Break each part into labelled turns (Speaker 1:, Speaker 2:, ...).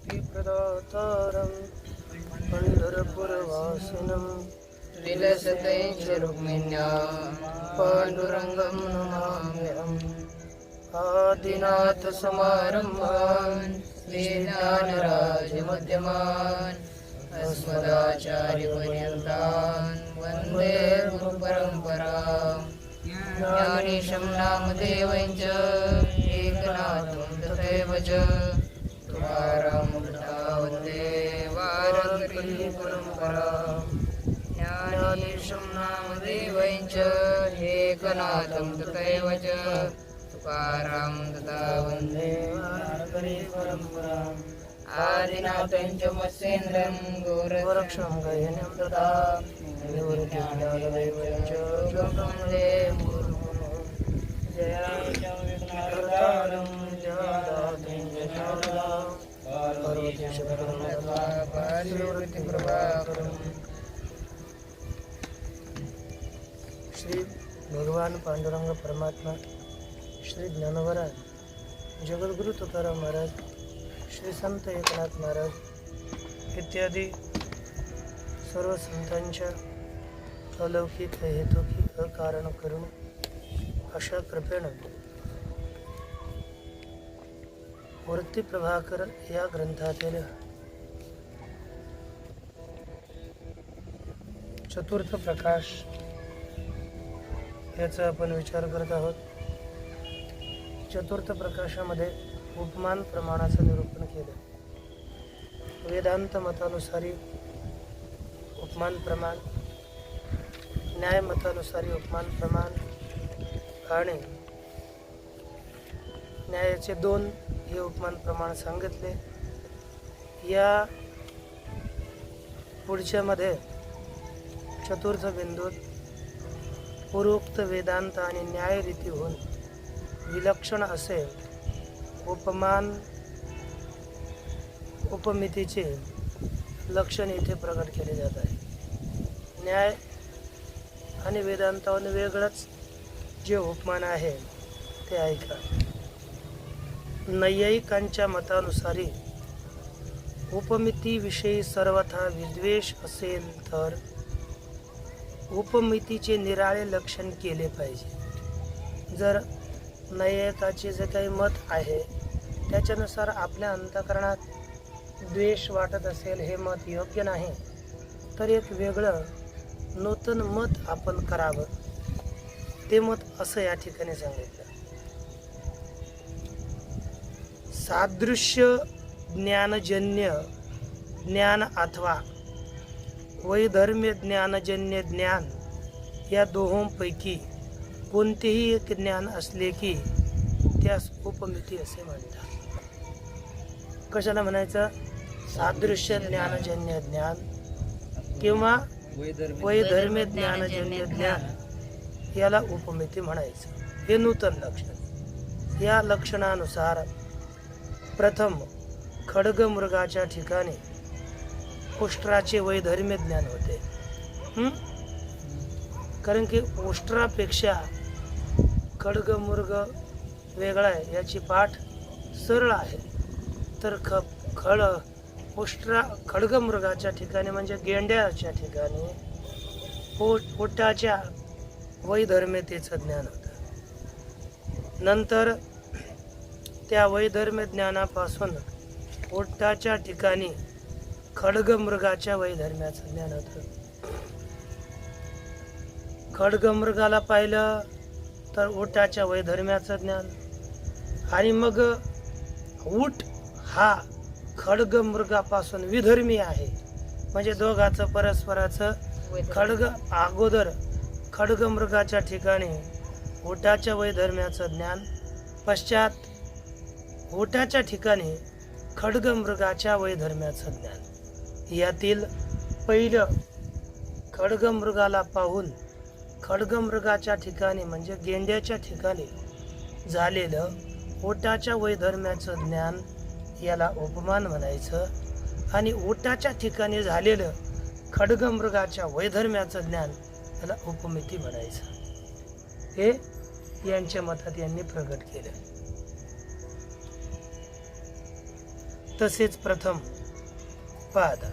Speaker 1: मुक्तिप्रदातारं पंढरपुरवासिनं
Speaker 2: विलसते च रुक्मिण्या पाण्डुरङ्गं नमाम्यहम्।
Speaker 1: आदिनाथ समारंभान्
Speaker 2: श्रीज्ञानराजमध्यमान् अस्मदाचार्यपर्यन्तान् वन्दे गुरुपरम्पराम्। ज्ञानेशं नामदेवं च एकनाथं तथैव च तुकारां वन्दे वारकरी परम्पराम्। ज्ञानेशं नामदेवं च एकनाथं तथैव च तुकारां वन्दे वारकरी परम्पराम्। आदिनाथं च मत्स्येन्द्रं गोरक्षं गयनं तथा निवृत्तिज्ञानदैवं च वन्दे मुहुर्मुहुः। जयाविघ्नहर्तारं जयादातं जशारदां पार्वतीशकरं श्री भगवान पांडुरंग परमात्मा, श्री ज्ञानवराज, जगद्गुरु तुकाराम महाराज, श्री संत एकनाथ महाराज इत्यादी सर्व संतांच्या अलौकिक हेतुकी अकारण करून अशा कृपेनं वृत्ती प्रभाकर या ग्रंथातील चतुर्थ प्रकाश याचा आपण विचार करत आहोत। चतुर्थ प्रकाशामध्ये उपमान प्रमाणाचं निरूपण केलं। वेदांत मतानुसारी उपमान प्रमाण, न्याय मतानुसारी उपमान प्रमाण आणि न्यायाचे दोन हे उपमान प्रमाण सांगितले। या पुढच्या मध्ये चतुर्थ बिंदूत पूर्वोक्त वेदांत आणि न्याय रीती होऊन विलक्षण असे उपमान उपमितीचे लक्षण इथे प्रकट केले जात आहे। न्याय आणि वेदांतावरून वेगळंच जे उपमान आहे ते ऐका। नैयायिकांच्या मतानुसारी उपमितीविषयी सर्वथा विद्वेष असेल तर उपमितीचे निराळे लक्षण केले पाहिजे। जर नैयायिकाचे जे काही मत आहे त्याच्यानुसार आपल्या अंतःकरणात द्वेष वाटत असेल, हे मत योग्य नाही, तर एक वेगळं नूतन मत आपण करावं। ते मत असं या ठिकाणी सांगितलं। सादृश्य ज्ञानजन्य ज्ञान अथवा वैधर्म्य ज्ञानजन्य ज्ञान या दोहोंपैकी कोणतेही एक ज्ञान असले की त्यास उपमिती असे म्हणतात। कशाला म्हणायचं? सादृश्य ज्ञानजन्य ज्ञान किंवा वैधर्म्य ज्ञानजन्य ज्ञान याला उपमिती म्हणायचं। हे नूतन लक्षण। या लक्षणानुसार प्रथम खड्गमृगाच्या ठिकाणी उष्ट्राचे वैधर्म्य ज्ञान होते। कारण की उष्ट्रापेक्षा खड्गमृग वेगळा आहे, याची पाठ सरळ आहे। तर खड्गमृगाच्या ठिकाणी म्हणजे गेंड्याच्या ठिकाणी ओटाच्या वैधर्म्यतेचं ज्ञान होतं। नंतर त्या वैधर्म्य ज्ञानापासून ओटाच्या ठिकाणी खड्गमृगाच्या वैधर्म्याचं ज्ञान होतं। खड्गमृगाला पाहिलं तर ओटाच्या वैधर्म्याचं ज्ञान, आणि मग ऊट हा खड्गमृगापासून विधर्मी आहे, म्हणजे दोघाचं परस्पराचं अगोदर खड्गमृगाच्या ठिकाणी ओटाच्या वैधर्म्याचं ज्ञान, पश्चात ओटाच्या ठिकाणी खड्गमृगाच्या वैधर्म्याचं ज्ञान। यातील पहिलं खड्गमृगाला पाहून खड्गमृगाच्या ठिकाणी म्हणजे गेंड्याच्या ठिकाणी झालेलं ओटाच्या वैधर्म्याचं ज्ञान याला उपमान म्हणायचं, आणि ओटाच्या ठिकाणी झालेलं खड्गमृगाच्या वैधर्म्याचं ज्ञान याला उपमिती म्हणायचं। हे यांच्या मतात यांनी प्रगट केले. तसेच प्रथम पाहता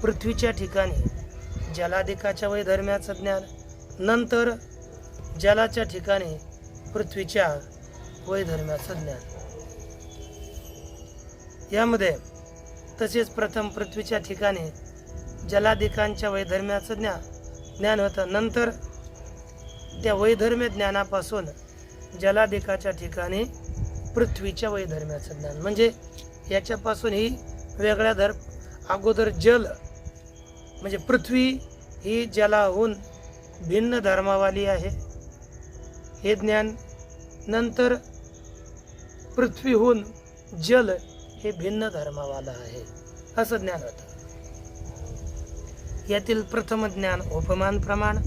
Speaker 2: पृथ्वीच्या ठिकाणी जलाधिकाच्या वैधर्म्याचं ज्ञान, नंतर जलाच्या ठिकाणी पृथ्वीच्या वैधर्म्याचं ज्ञान. यामध्ये तसेच प्रथम पृथ्वीच्या ठिकाणी जलाधिकांच्या वैधर्म्याचं ज्ञान होतं, नंतर त्या वैधर्म्य ज्ञानापासून जलाधिकाच्या ठिकाणी पृथ्वीच्या वैधर्म्याचं ज्ञान. म्हणजे याच्यापासून ही वेगळ्या अगोदर जल म्हणजे पृथ्वी ही जलाहून भिन्न धर्मावाली आहे हे ज्ञान, नंतर पृथ्वीहून जल हे भिन्न धर्मावाला आहे असं ज्ञान होतं. यातील प्रथम ज्ञान उपमान प्रमाण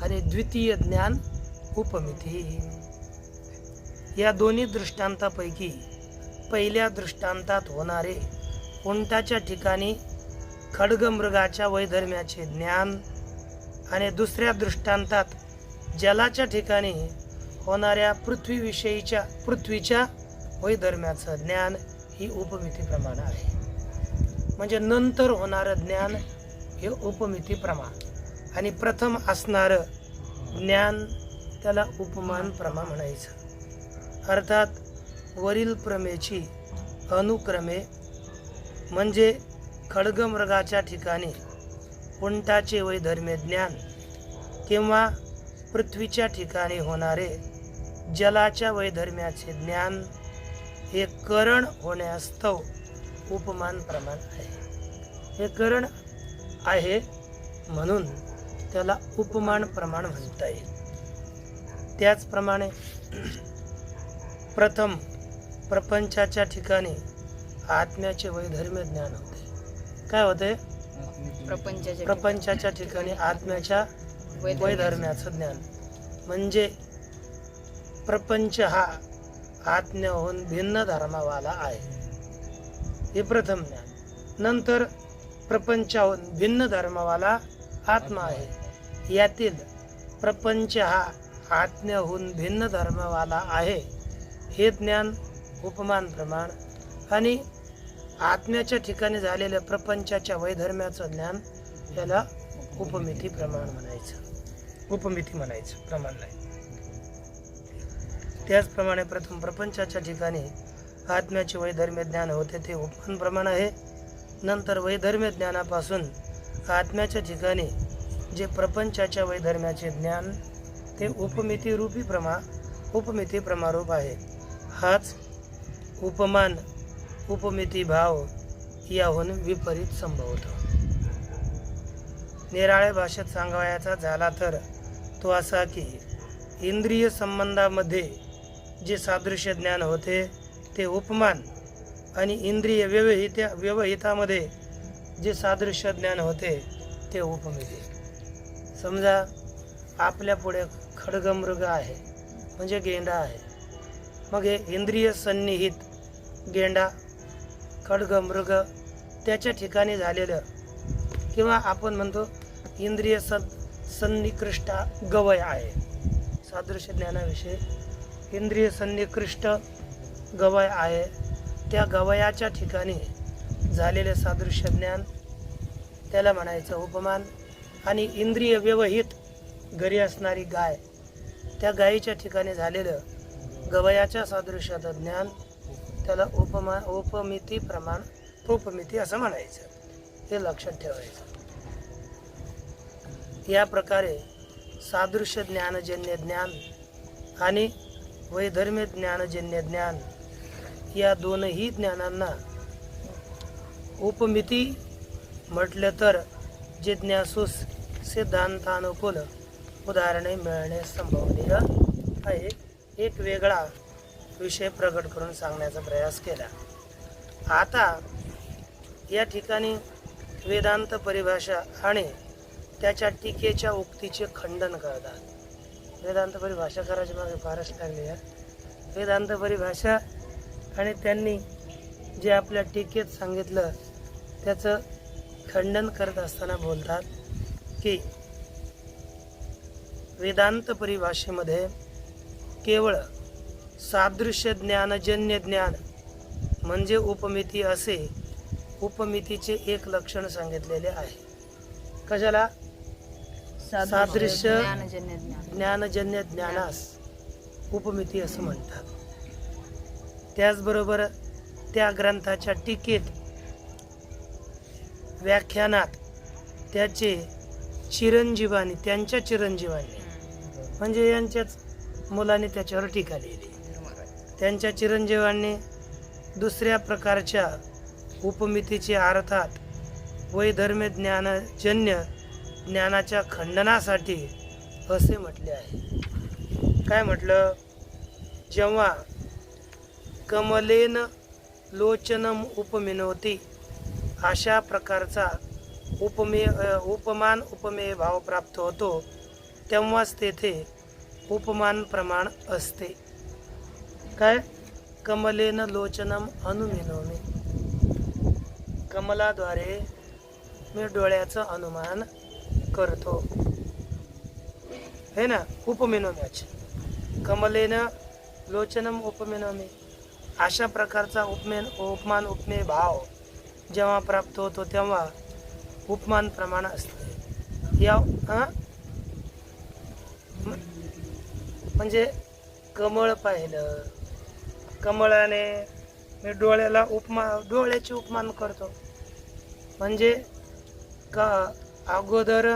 Speaker 2: आणि द्वितीय ज्ञान उपमिती. या दोन्ही दृष्टांतापैकी पहिल्या दृष्टांतात होणारे उंटाच्या ठिकाणी खड्गमृगाच्या वैधर्म्याचे ज्ञान आणि दुसऱ्या दृष्टांतात जलाच्या ठिकाणी होणाऱ्या पृथ्वीच्या वैधर्म्याचं ज्ञान ही उपमिती प्रमाण आहे. म्हणजे नंतर होणारं ज्ञान हे उपमिती प्रमाण आणि प्रथम असणारं ज्ञान त्याला उपमान प्रमा म्हणायचं. अर्थात वरील प्रमेची अनुक्रमे म्हणजे खड्गमृगाच्या ठिकाणी उंटाचे वैधर्म्य ज्ञान किंवा पृथ्वीच्या ठिकाणी होणारे जलाच्या वैधर्म्याचे ज्ञान हे करण होण्यास्तव उपमान प्रमाण आहे. हे करण आहे म्हणून त्याला उपमान प्रमाण म्हणता येईल. त्याचप्रमाणे प्रथम प्रपंचाच्या ठिकाणी आत्म्याचे वैधर्म्य ज्ञान होते. काय होते? प्रपंचाच्या ठिकाणी आत्म्याच्या वैधर्म्याचं ज्ञान. म्हणजे प्रपंच हा आत्म्याहून भिन्न धर्मावाला आहे हे प्रथम ज्ञान. नंतर प्रपंचाहून भिन्न धर्मावाला आत्मा आहे. यातील प्रपंच हा आत्म्याहून भिन्न धर्मावाला आहे हे ज्ञान उपमान प्रमाण आणि आत्म्याच्या ठिकाणी झालेल्या प्रपंचाच्या वैधर्म्याचं ज्ञान याला उपमिती प्रमाण म्हणायचं. उपमिती म्हणायचं, प्रमाण नाही. त्याचप्रमाणे प्रथम प्रपंचाच्या ठिकाणी आत्म्याचे वैधर्म्य ज्ञान होते ते उपमान प्रमाण आहे. नंतर वैधर्म्य ज्ञानापासून आत्म्याच्या ठिकाणी जे प्रपंचाच्या वैधर्म्याचे ज्ञान ते उपमिती प्रमारूप आहे. हाच उपमान उपमिती भाव याहून विपरीत संभवतो. निराळ्या भाषेत सांगावयाचा झाला तर तो असा की इंद्रिय संबंधामध्ये जे सादृश्य ज्ञान होते ते उपमान आणि इंद्रिय व्यवहितामध्ये जे सादृश्य ज्ञान होते ते उपमिती. समजा आपल्या पुढे खड्गमृग आहे म्हणजे गेंडा आहे. मग हे इंद्रिय सन्निहित गेंडा खड्गमृग त्याच्या ठिकाणी झालेलं किंवा आपण म्हणतो इंद्रिय सन्निकृष्ट गवय आहे. सादृश्य ज्ञानाविषयी इंद्रिय सन्निकृष्ट गवय आहे. त्या गवयाच्या ठिकाणी झालेले सादृश्य ज्ञान त्याला म्हणायचं उपमान. आणि इंद्रिय व्यवहित घरी असणारी गाय त्या गायीच्या ठिकाणी झालेलं गवयाच्या सादृश्याचं ज्ञान त्याला उपमिती प्रमाण उपमिती असं म्हणायचं. हे लक्षात ठेवायचं. या प्रकारे सादृश्य ज्ञानजन्य ज्ञान आणि वैधर्म्य ज्ञानजन्य ज्ञान या दोनही ज्ञानांना उपमिती म्हटलं तर जिज्ञासूस सिद्धांतानुकूल उदाहरणे मिळणे संभवनीय आहे. एक वेगळा विषय प्रगट करून सांगण्याचा प्रयास केला. आता या ठिकाणी वेदांत परिभाषा आणि त्याच्या टीकेच्या उक्तीचे खंडन करतात. वेदांत परिभाषा करायची मागे फारच लागली आहे. वेदांत परिभाषा आणि त्यांनी जे आपल्या टीकेत सांगितलं त्याचं खंडन करत असताना बोलतात की वेदांत परिभाषेमध्ये केवळ सादृश्य ज्ञानजन्य ज्ञान म्हणजे उपमिती असे उपमितीचे एक लक्षण सांगितलेले आहे. कशाला? सादृश्य
Speaker 3: ज्ञानजन्य ज्ञान.
Speaker 2: ज्ञानजन्य ज्ञानास उपमिती असं म्हणतात. त्याचबरोबर त्या ग्रंथाच्या टीकेत व्याख्यानात त्याचे चिरंजीवानी त्यांच्या चिरंजीवानी म्हणजे यांच्याच मुलाने त्याच्यावर टीका लिहिली. त्यांच्या चिरंजीवांनी दुसऱ्या प्रकारच्या उपमितीचे अर्थात वैधर्म्य ज्ञानजन्य ज्ञानाच्या खंडनासाठी असे म्हटले आहे. काय म्हटलं? जेव्हा कमलेन लोचनम उपमिनोती अशा प्रकारचा उपमान उपमेय भाव प्राप्त होतो तेव्हाच तेथे उपमान प्रमाण असते. काय? कमलेन लोचनम अनुमिनोमी, कमलाद्वारे मी डोळ्याचं अनुमान करतो, है ना? उपमिनोम्याचे कमलेन लोचनम उपमिनोमी अशा प्रकारचा उपमान उपमेय भाव जेव्हा प्राप्त होतो तेव्हा उपमान प्रमाण असते. या म्हणजे कमळ पाहिलं, कमळाने मी डोळ्याचे उपमान करतो म्हणजे का अगोदर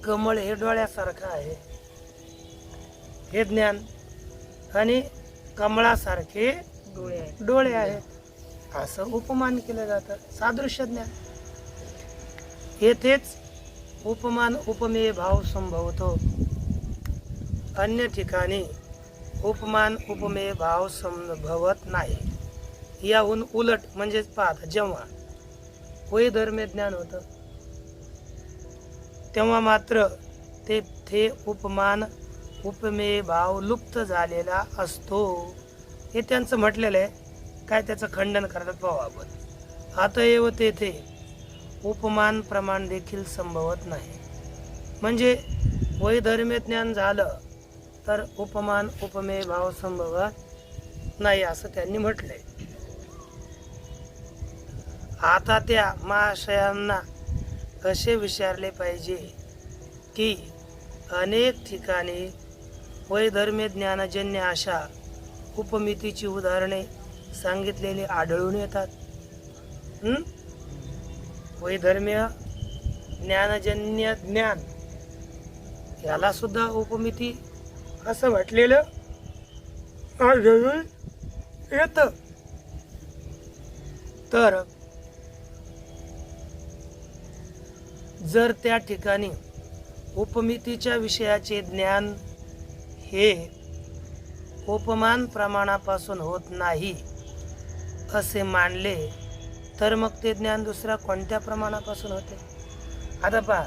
Speaker 2: कमळ हे डोळ्यासारखं आहे हे ज्ञान आणि कमळासारखे डोळे आहेत असं उपमान केलं जातं. सादृश्य ज्ञान येथेच उपमान उपमेय भाव संभवतो. अन्य ठिकाणी उपमान उपमेय भाव संभवत नाही. याहून उलट म्हणजेच पाहता जेव्हा वैधर्म्य ज्ञान होतं तेव्हा मात्र ते उपमान उपमेय भाव लुप्त झालेला असतो. हे त्यांचं म्हटलेलं आहे. काय त्याचं खंडन करतात पाहू आपण. अतएव तेथे उपमान प्रमाण देखील संभवत नाही. म्हणजे वैधर्म्य ज्ञान झालं तर उपमान उपमेय भाव संभवत नाही असं त्यांनी म्हटलंय. आता त्या महाशयांना असे विचारले पाहिजे की अनेक ठिकाणी वैधर्म्य ज्ञानजन्य अशा उपमितीची उदाहरणे सांगितलेली आढळून येतात. वैधर्म्य ज्ञानजन्य ज्ञान याला सुद्धा उपमिती असं म्हटलेलं आढळून येतं. तर जर त्या ठिकाणी उपमितीच्या विषयाचे ज्ञान हे उपमान प्रमाणापासून होत नाही असे मानले तर मग ते ज्ञान दुसऱ्या कोणत्या प्रमाणापासून होते? आता पहा,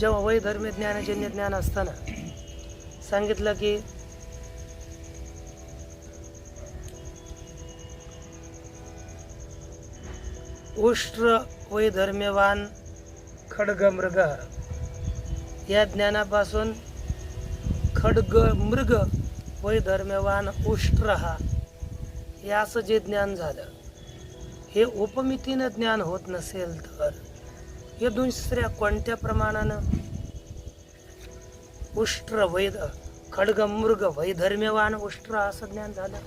Speaker 2: जेव्हा वैधर्म्य ज्ञानजन्य ज्ञान असताना सांगितलं की उष्ट्र वैधर्म्यवान खड्ग मृग या ज्ञानापासून खड्ग मृग वैधर्म्यवान उष्ट्र हे असं जे ज्ञान झालं हे उपमितीनं ज्ञान होत नसेल तर हे दुसऱ्या कोणत्या प्रमाणानं उष्ट्र खड्ग मृग वैधर्म्यवान उष्ट्र असं ज्ञान झालं?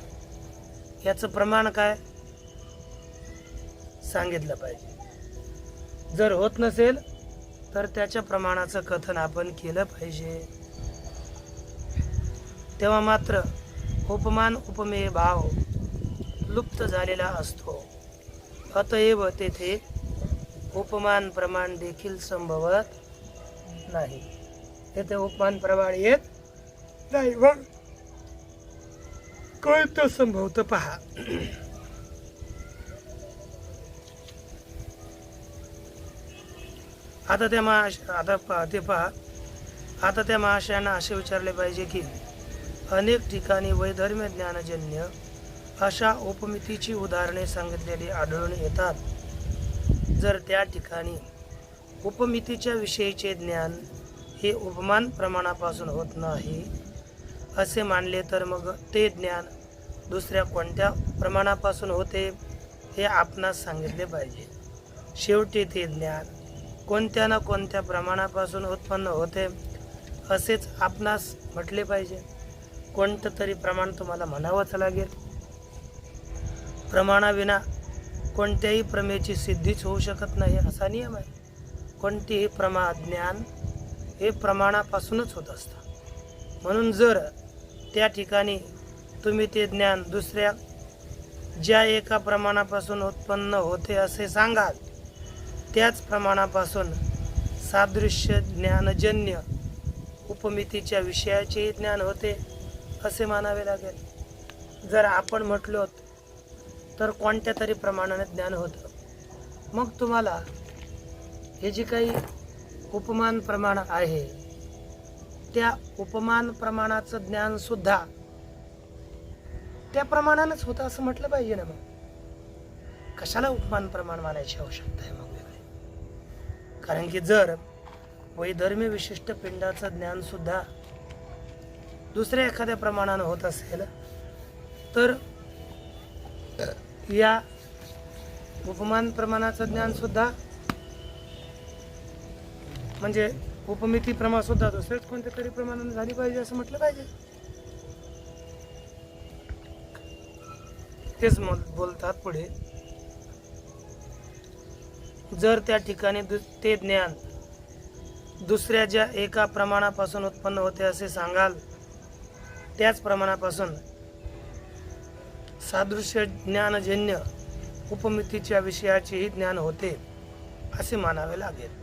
Speaker 2: याचं प्रमाण काय सांगितलं पाहिजे. जर होत नसेल तर त्याच्या प्रमाणाचं कथन आपण केलं पाहिजे. तेव्हा मात्र उपमान उपमेय भाव लुप्त झालेला असतो. अतएव तेथे उपमान प्रमाण देखील संभवत नाही. तेथे उपमान प्रमाण येत नाही. मग कोणतं संभवतं पहा. आता त्या महाशयांना असे विचारले पाहिजे की अनेक ठिकाणी वैधर्म्य ज्ञानजन्य अशा उपमितीची उदाहरणे सांगितलेली आढळून येतात. जर त्या ठिकाणी उपमितीच्या विषयीचे ज्ञान हे उपमान प्रमाणापासून होत नाही असे मानले तर मग ते ज्ञान दुसऱ्या कोणत्या प्रमाणापासून होते हे आपणास सांगितले पाहिजे. शेवटी ते ज्ञान कोणत्या ना कोणत्या प्रमाणापासून उत्पन्न होते असेच आपणास म्हटले पाहिजे. कोणतं तरी प्रमाण तुम्हाला म्हणावंच लागेल. प्रमाणाविना कोणत्याही प्रमेची सिद्धीच होऊ शकत नाही असा नियम आहे. कोणतेही ज्ञान हे प्रमाणापासूनच होत असतं. म्हणून जर त्या ठिकाणी तुम्ही ते ज्ञान दुसऱ्या ज्या एका प्रमाणापासून उत्पन्न होते असे सांगाल, त्याच प्रमाणापासून सादृश्य ज्ञानजन्य उपमितीच्या विषयाचे ज्ञान होते असे मानावे लागेल. जर आपण म्हटलो तर कोणत्या तरी प्रमाणाने ज्ञान होतं, मग तुम्हाला हे जे काही उपमान प्रमाण आहे त्या उपमान प्रमाणाचं ज्ञान सुद्धा त्या प्रमाणानेच होतं असं म्हटलं पाहिजे ना. मग कशाला उपमान प्रमाण मानायची आवश्यकता आहे मग वेगळे? कारण की जर वैधर्म्य विशिष्ट पिंडाचं ज्ञान सुद्धा दुसऱ्या एखाद्या प्रमाणानं होत असेल तर या उपमान प्रमाणाचं ज्ञान सुद्धा म्हणजे उपमिती प्रमाण सुद्धा दुसऱ्याच कोणत्या तरी प्रमाणाने झाली पाहिजे असं म्हटलं पाहिजे. तेच बोलतात पुढे, जर त्या ठिकाणी ते ज्ञान दुसऱ्या ज्या एका प्रमाणापासून उत्पन्न होते असे सांगाल, त्याच प्रमाणापासून सादृश्य ज्ञानजन्य उपमितीच्या विषयाचेही ज्ञान होते असे मानावे लागेल.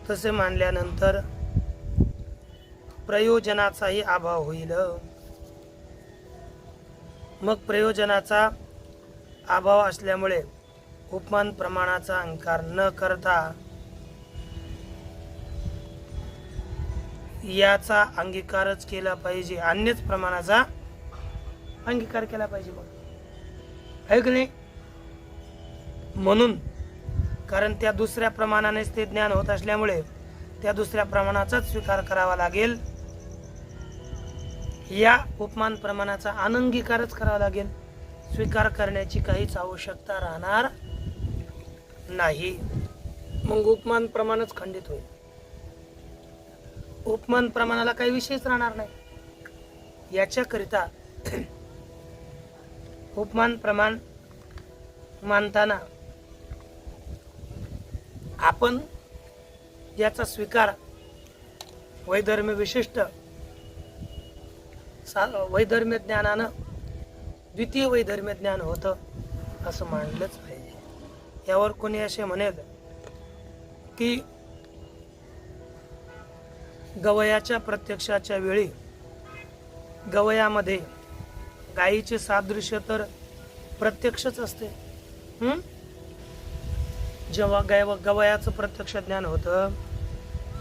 Speaker 2: तसे मानल्यानंतर प्रयोजनाचाही अभाव होईल. मग प्रयोजनाचा अभाव असल्यामुळे उपमान प्रमाणाचा अंगीकार न करता याचा अंगीकारच केला पाहिजे, अन्यच प्रमाणाचा अंगीकार केला पाहिजे. मग आहे की नाही? म्हणून कारण त्या दुसऱ्या प्रमाणानेच ते ज्ञान होत असल्यामुळे त्या दुसऱ्या प्रमाणाचाच स्वीकार करावा लागेल. या उपमान प्रमाणाचा अनंगीकारच करावा लागेल. स्वीकार करण्याची काहीच आवश्यकता राहणार नाही. मग उपमान प्रमाणच खंडित होईल. उपमान प्रमाणाला काही विषयच राहणार नाही. याच्याकरिता उपमान प्रमाण मानताना आपण याचा स्वीकार वैधर्म्य विशिष्ट वैधर्म्य ज्ञानानं द्वितीय वैधर्म्य ज्ञान होतं असं मानलंच पाहिजे. यावर कोणी असे म्हणेल की गवयाच्या प्रत्यक्षाच्या वेळी गवयामध्ये गायीचे सादृश्य तर प्रत्यक्षच असते. जेव्हा गवयाचं प्रत्यक्ष ज्ञान होतं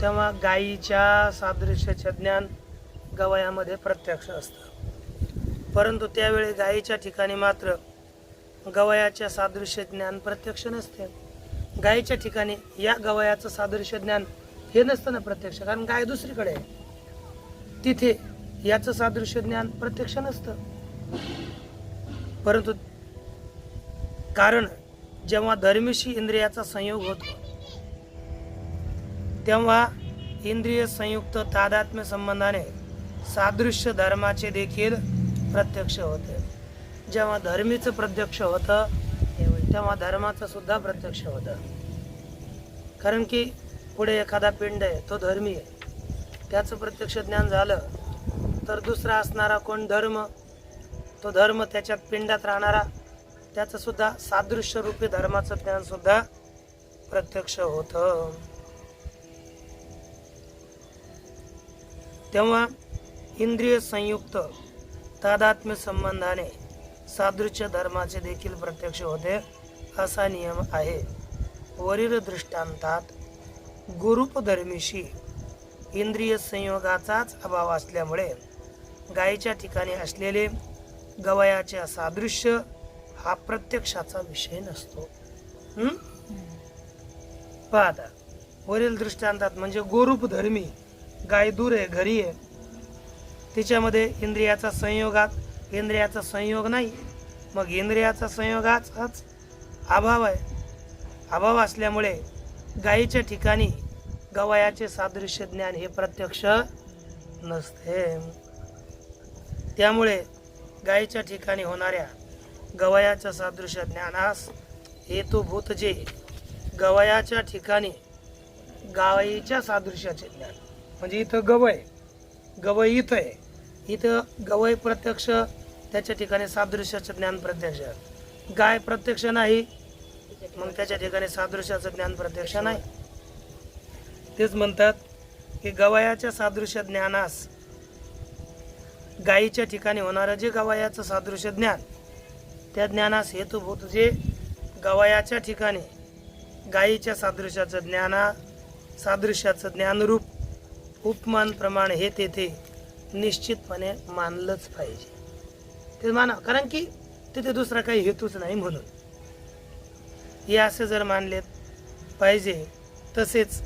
Speaker 2: तेव्हा गायीच्या सादृश्याचे ज्ञान गवयामध्ये प्रत्यक्ष असतं. परंतु त्यावेळी गायीच्या ठिकाणी मात्र गवयाच्या सादृश्य ज्ञान प्रत्यक्ष नसते. गायीच्या ठिकाणी या गवयाचं सादृश्य ज्ञान हे नसतं ना प्रत्यक्ष, कारण गाय दुसरीकडे आहे. तिथे याचं सादृश्य ज्ञान प्रत्यक्ष नसतं. परंतु कारण जेव्हा धर्मीशी इंद्रियाचा संयोग होतो तेव्हा इंद्रिय संयुक्त तादात्म्य संबंधाने सादृश्य धर्माचे देखील प्रत्यक्ष होते. जेव्हा धर्मीचं प्रत्यक्ष होतं तेव्हा धर्माचं सुद्धा प्रत्यक्ष होतं. कारण की पुढे एखादा पिंड आहे, तो धर्मी आहे, त्याचं प्रत्यक्ष ज्ञान झालं तर दुसरा असणारा कोण धर्म, तो धर्म त्याच्यात पिंडात राहणारा, त्याचं सुद्धा सादृश्य रूपी धर्माचं ज्ञान सुद्धा प्रत्यक्ष होतं. तेव्हा इंद्रिय संयुक्त तादात्म्य संबंधाने सादृश्य धर्माचे देखील प्रत्यक्ष होते असा नियम आहे. वरील दृष्टांतात गुरूपधर्मीशी इंद्रिय संयोगाचाच अभाव असल्यामुळे गायीच्या ठिकाणी असलेले गवयाचे सादृश्य हा प्रत्यक्षाचा विषय नसतो. पाहता वरील दृष्टांतात म्हणजे गोरूप धर्मी, गाय दूर आहे, घरी आहे, तिच्यामध्ये इंद्रियाचा संयोग नाही. मग इंद्रियाचा संयोगाचाच अभाव आहे. अभाव असल्यामुळे गायीच्या ठिकाणी गवयाचे सादृश्य ज्ञान हे प्रत्यक्ष नसते. त्यामुळे गायीच्या ठिकाणी होणाऱ्या गवयाच्या सादृश्य ज्ञानास हेतुभूत जे गवयाच्या ठिकाणी गायीच्या सादृश्याचे ज्ञान, म्हणजे इथं गवय इथं आहे, इथं गवय प्रत्यक्ष, त्याच्या ठिकाणी सादृश्याचं ज्ञान प्रत्यक्ष. गाय प्रत्यक्ष नाही, मग त्याच्या ठिकाणी सादृश्याचं ज्ञान प्रत्यक्ष नाही. तेच म्हणतात की गवयाच्या सादृश्य ज्ञानास गायीच्या ठिकाणी होणारं जे गवयाचं सादृश्य ज्ञान, त्या ज्ञानास हेतुभूत जे गवयाच्या ठिकाणी गायीच्या सादृश्याचं ज्ञानरूप उपमान प्रमाण हे तेथे निश्चितपणे मानलंच पाहिजे. ते माना, कारण की तिथे दुसरा काही हेतूच नाही म्हणून. हे असे जर मानलेत पाहिजे तसेच,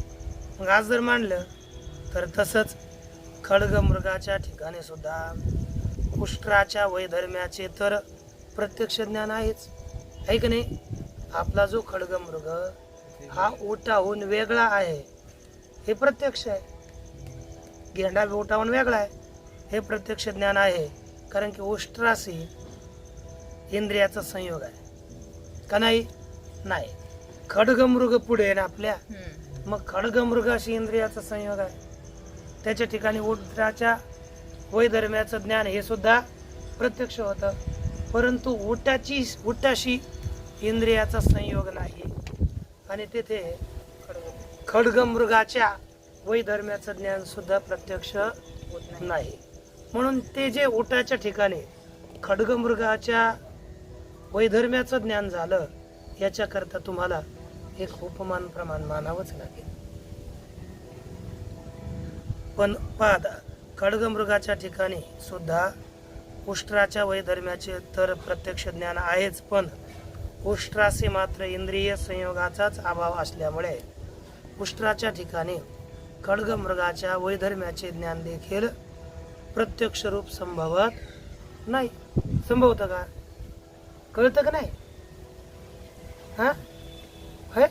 Speaker 2: मग आज जर मानलं तर तसंच खड्गमृगाच्या ठिकाणी सुद्धा उष्ट्राच्या वैधर्म्याचे तर प्रत्यक्ष ज्ञान आहेच, आहे की नाही. आपला जो खड्गमृग हा ओटाहून वेगळा आहे हे प्रत्यक्ष आहे. गेंडा ओटाहून वेगळा आहे हे प्रत्यक्ष ज्ञान आहे, कारण की उष्ट्राशी इंद्रियाचा संयोग आहे का नाही. खड्गमृग पुढे आहे ना आपल्या, मग खड्गमृगाशी इंद्रियाचा संयोग आहे. त्याच्या ठिकाणी उष्ट्राच्या वैधर्म्याचं ज्ञान हे सुद्धा प्रत्यक्ष होतं, परंतु उटाशी इंद्रियाचा संयोग नाही. आणि तेथे खड्गमृगाच्या वैधर्म्याचं ज्ञान सुद्धा प्रत्यक्ष नाही. म्हणून ते जे उटाच्या ठिकाणी खड्गमृगाच्या वैधर्म्याचं ज्ञान झालं, याच्याकरता तुम्हाला एक उपमान प्रमाण मानावंच लागेल. पण पाहता, खड्गमृगाच्या ठिकाणी सुद्धा उष्ट्राच्या वैधर्म्याचे तर प्रत्यक्ष ज्ञान आहेच, पण उष्ट्रासे मात्र इंद्रिय संयोगाचाच अभाव असल्यामुळे उष्ट्राच्या ठिकाणी खड्गमृगाच्या वैधर्म्याचे ज्ञान देखील प्रत्यक्ष रूप संभवत नाही. संभवतं का? कळतं का नाही? हा है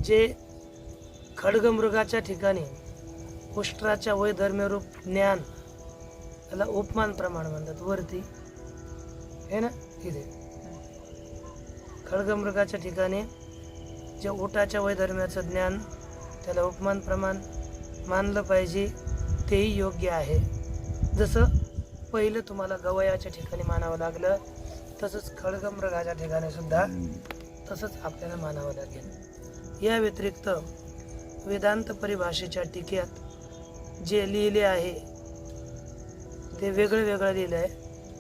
Speaker 2: जे खड्गमृगाच्या ठिकाणी उष्ट्राच्या वैधर्म्य रूप ज्ञान, त्याला उपमान प्रमाण म्हणतात. वरती हे ना, इथे खड्गमृगाच्या ठिकाणी जे ओटाच्या वैधर्म्याचं ज्ञान, त्याला उपमान प्रमाण मानलं पाहिजे, तेही योग्य आहे. जसं पहिलं तुम्हाला गवयाच्या ठिकाणी मानावं लागलं, तसंच खड्गमृगाच्या ठिकाणी सुद्धा तसंच आपल्याला मानावं लागेल. या व्यतिरिक्त वेदांत परिभाषेच्या टीकेत जे लिहिले आहे ते वेगळं लिहिलं आहे,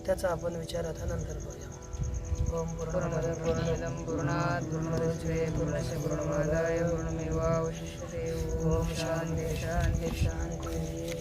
Speaker 2: त्याचा आपण विचार आता नंतर करूया. ओम
Speaker 1: पूर्णमदः पूर्णात् पूर्णमुदच्यते पूर्णस्य पूर्णमादाय पूर्णमेवावशिष्यते. ओम शांती शांती शांती.